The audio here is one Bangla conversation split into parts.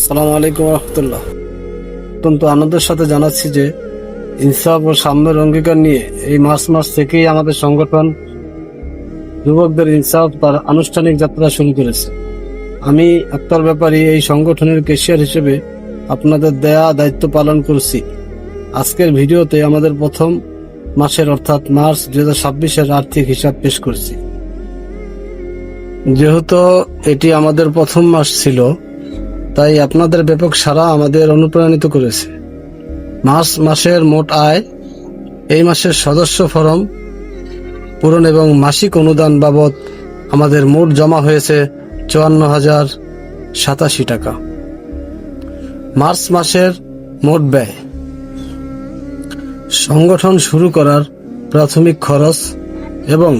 আসসালামু আলাইকুম রহমতুল্লাহ। অত্যন্ত আনন্দের সাথে জানাচ্ছি যে ইনসাফ ও সাম্যের অঙ্গীকার নিয়ে এই মার্চ মাস থেকেই আমাদের সংগঠন যুবকদের ইনসাফ তার আনুষ্ঠানিক যাত্রা শুরু করেছে। আমি আক্তার ব্যাপারী এই সংগঠনের ক্যাশিয়ার হিসেবে আপনাদের দেয়া দায়িত্ব পালন করছি। আজকের ভিডিওতে আমাদের প্রথম মাসের অর্থাৎ মার্চ 2026-এর আর্থিক হিসাব পেশ করছি। যেহেতু এটি আমাদের প্রথম মাস ছিল, তাই আপনাদের ব্যাপক সাড়া আমাদের অনুপ্রাণিত করেছে। মার্চ মাসের মোট আয়, এই মাসের সদস্য ফরম পূরণ এবং মাসিক অনুদান বাবদ আমাদের মোট জমা হয়েছে 54,087 টাকা। মার্চ মাসের মোট ব্যয়, সংগঠন শুরু করার প্রাথমিক খরচ এবং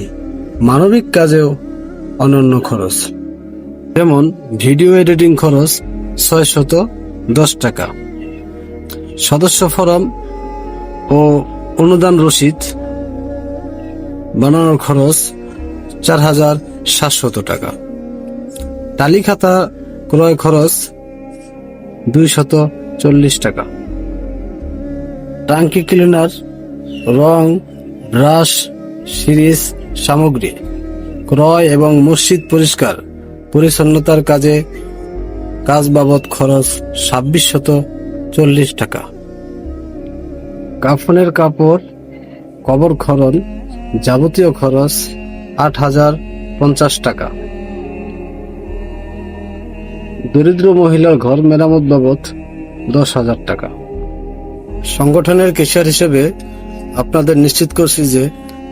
মানবিক কাজেও অনন্য খরচ, যেমন ভিডিও এডিটিং খরচ 610 টাকা, সদস্য ফরম ও অনুদান রসিদ বানানোর খরচ 4,700 টাকা, টালি খাতা ক্রয় খরচ 240 টাকা, টাঙ্কি ক্লিনার, রং, ব্রাশ, সিরিজ সামগ্রী ক্রয় এবং মসজিদ পরিষ্কার পরিচ্ছন্নতার কাজ বাবদ খরচ 2,640 টাকা, কাফনের কাপড়, কবর খনন যাবতীয় খরচ 8,050 টাকা, দরিদ্র মহিলার ঘর মেরামত বাবদ 10,000 টাকা। সংগঠনের ক্যাশিয়ার হিসেবে আপনাদের নিশ্চিত করছি যে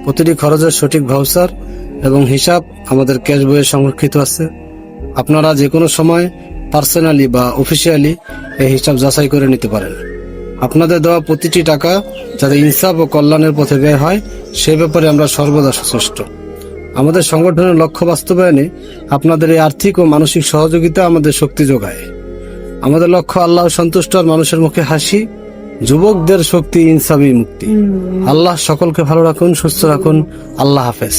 প্রতিটি খরচের সঠিক ভাউচার এবং হিসাব আমাদের ক্যাশ বইয়ে সংরক্ষিত আছে। আপনারা যে কোনো সময় পার্সোনালি বা অফিসিয়ালি এই হিসাব যাচাই করে নিতে পারেন। আপনাদের দেওয়া প্রতিটি টাকা যাতে ইনসাফ ও কল্যাণের পথে ব্যয় হয়, সে ব্যাপারে আমরা সর্বদা সচেষ্ট। আমাদের সংগঠনের লক্ষ্য বাস্তবায়নে আপনাদের এই আর্থিক ও মানসিক সহযোগিতা আমাদের শক্তি যোগায়। আমাদের লক্ষ্য আল্লাহ সন্তুষ্ট আর মানুষের মুখে হাসি, যুবকদের শক্তি, ইনসাফই মুক্তি। আল্লাহ সকলকে ভালো রাখুন, সুস্থ রাখুন। আল্লাহ হাফেজ।